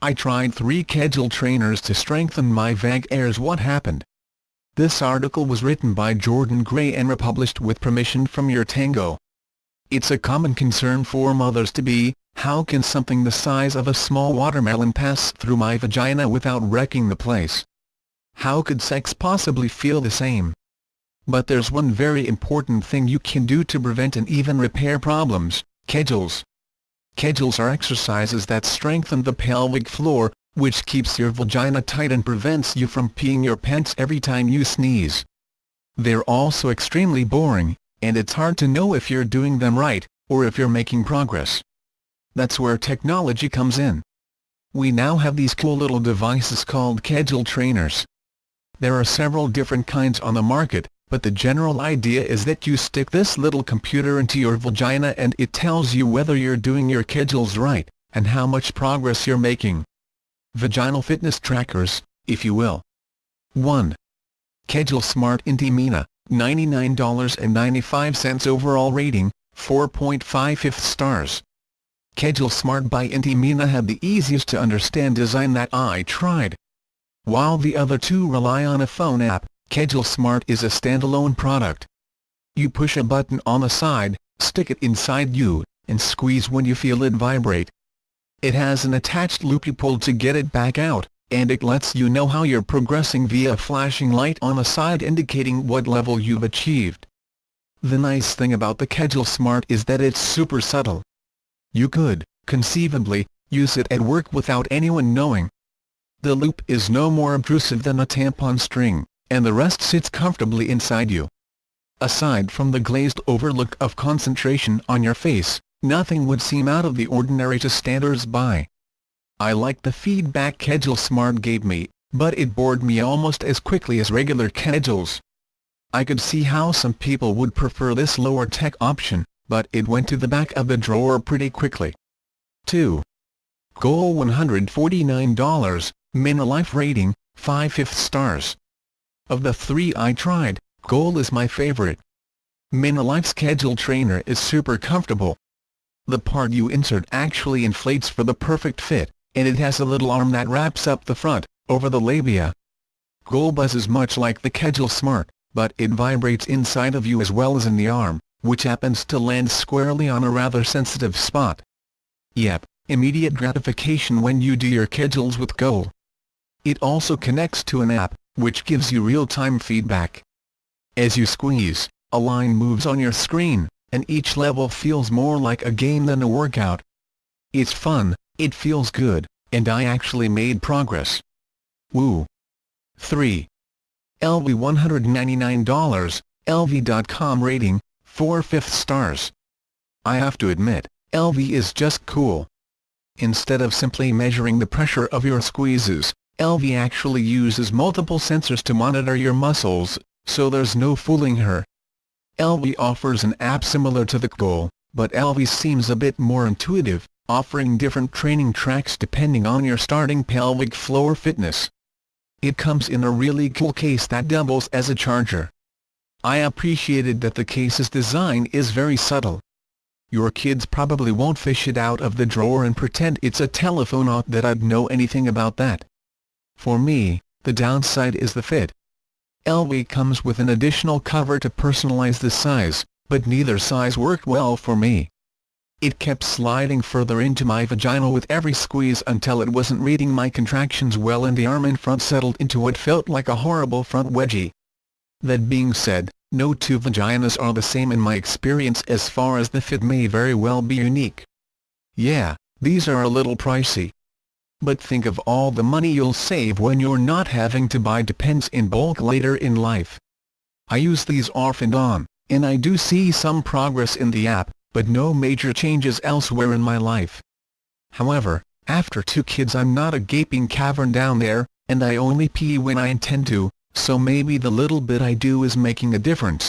I tried 3 Kegel trainers to strengthen my vague airs. What happened? This article was written by Jordan Gray and republished with permission from your Tango. It's a common concern for mothers to be, how can something the size of a small watermelon pass through my vagina without wrecking the place? How could sex possibly feel the same? But there's one very important thing you can do to prevent and even repair problems: Kegels. Kegels are exercises that strengthen the pelvic floor, which keeps your vagina tight and prevents you from peeing your pants every time you sneeze. They're also extremely boring, and it's hard to know if you're doing them right, or if you're making progress. That's where technology comes in. We now have these cool little devices called Kegel trainers. There are several different kinds on the market, but the general idea is that you stick this little computer into your vagina and it tells you whether you're doing your Kegels right, and how much progress you're making. Vaginal fitness trackers, if you will. 1. Kegel Smart Intimina, $99.95 overall rating, 4.55 stars. Kegel Smart by Intimina had the easiest to understand design that I tried. While the other two rely on a phone app, Kegel Smart is a standalone product. You push a button on the side, stick it inside you, and squeeze when you feel it vibrate. It has an attached loop you pull to get it back out, and it lets you know how you're progressing via a flashing light on the side indicating what level you've achieved. The nice thing about the Kegel Smart is that it's super subtle. You could, conceivably, use it at work without anyone knowing. The loop is no more obtrusive than a tampon string, and the rest sits comfortably inside you. Aside from the glazed-over look of concentration on your face, nothing would seem out of the ordinary to standers-by. I liked the feedback Kegel Smart gave me, but it bored me almost as quickly as regular Kegels. I could see how some people would prefer this lower-tech option, but it went to the back of the drawer pretty quickly. 2. Goal $149, Minilife rating, 5/5 stars. Of the 3 I tried, Goal is my favorite. Minilife's Kegel trainer is super comfortable. The part you insert actually inflates for the perfect fit, and it has a little arm that wraps up the front, over the labia. Goal buzzes much like the Kegel Smart, but it vibrates inside of you as well as in the arm, which happens to land squarely on a rather sensitive spot. Yep, immediate gratification when you do your Kegels with Goal. It also connects to an app, which gives you real-time feedback. As you squeeze, a line moves on your screen, and each level feels more like a game than a workout. It's fun, it feels good, and I actually made progress. Woo! 3. LV $199, LV.com rating, 4/5 stars. I have to admit, LV is just cool. Instead of simply measuring the pressure of your squeezes, LV actually uses multiple sensors to monitor your muscles, so there's no fooling her. LV offers an app similar to the Goal, but LV seems a bit more intuitive, offering different training tracks depending on your starting pelvic floor fitness. It comes in a really cool case that doubles as a charger. I appreciated that the case's design is very subtle. Your kids probably won't fish it out of the drawer and pretend it's a telephone, not that I'd know anything about that. For me, the downside is the fit. LV comes with an additional cover to personalize the size, but neither size worked well for me. It kept sliding further into my vagina with every squeeze until it wasn't reading my contractions well, and the arm in front settled into what felt like a horrible front wedgie. That being said, no two vaginas are the same in my experience as far as the fit may very well be unique. Yeah, these are a little pricey. But think of all the money you'll save when you're not having to buy Depends in bulk later in life. I use these off and on, and I do see some progress in the app, but no major changes elsewhere in my life. However, after 2 kids I'm not a gaping cavern down there, and I only pee when I intend to, so maybe the little bit I do is making a difference.